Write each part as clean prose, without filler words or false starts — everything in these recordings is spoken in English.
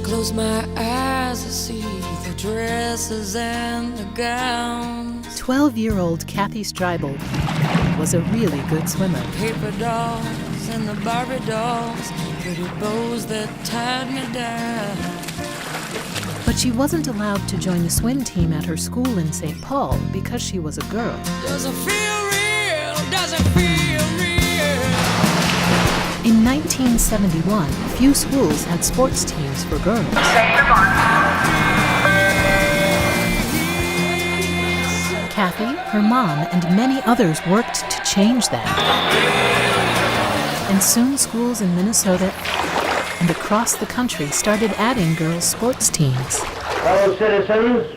close my eyes, I see the dresses and the gowns. 12-year-old Kathy Streibold was a really good swimmer. Paper dolls and the Barbie dolls, pretty bows that tied me down. But she wasn't allowed to join the swim team at her school in St. Paul because she was a girl. Does it feel real? Does it feel real? In 1971, few schools had sports teams for girls. Kathy, her mom, and many others worked to change that. And soon schools in Minnesota and across the country started adding girls' sports teams. Fellow citizens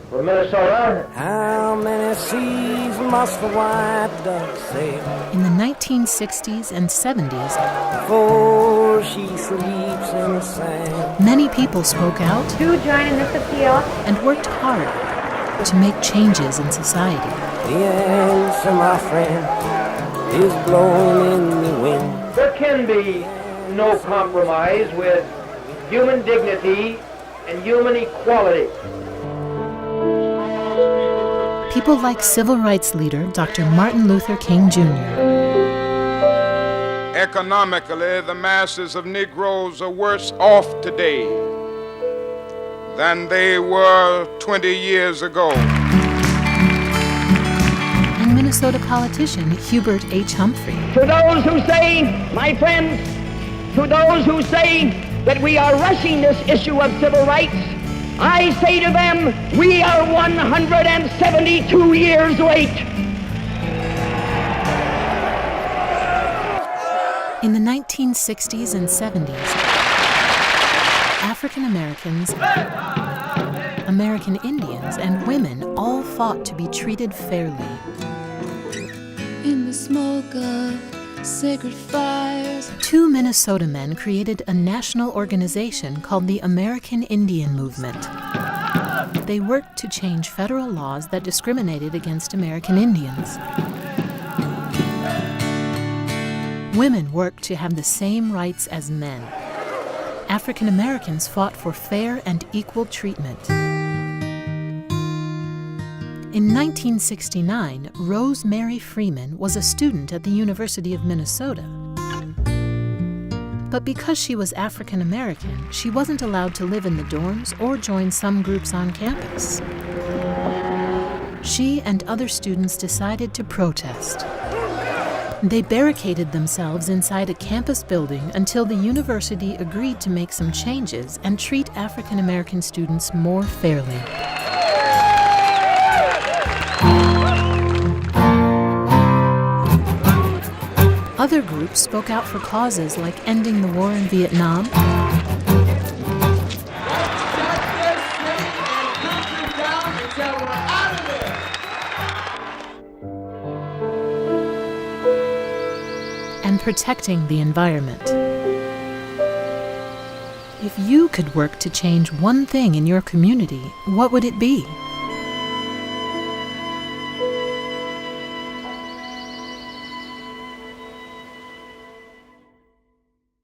from Minnesota, how many seas must the white duck sail In the 1960s and 70s, before she sleeps in the sand? many people spoke out Do join in this appeal. and worked hard to make changes in society. The answer, my friend, is blowing in the wind. there can be no compromise with human dignity and human equality. People like civil rights leader Dr. Martin Luther King Jr. Economically, the masses of Negroes are worse off today than they were 20 years ago. And Minnesota politician Hubert H. Humphrey. To those who say, my friends, to those who say that we are rushing this issue of civil rights, I say to them, we are 172 years late. In the 1960s and 70s, African Americans, American Indians, and women all fought to be treated fairly. In the smoke of sacred fires. 2 Minnesota men created a national organization called the American Indian Movement. They worked to change federal laws that discriminated against American Indians. Women worked to have the same rights as men. African Americans fought for fair and equal treatment. In 1969, Rose Mary Freeman was a student at the University of Minnesota. But because she was African American, she wasn't allowed to live in the dorms or join some groups on campus. She and other students decided to protest. They barricaded themselves inside a campus building until the university agreed to make some changes and treat African American students more fairly. Other groups spoke out for causes like ending the war in Vietnam, and protecting the environment. If you could work to change one thing in your community, what would it be?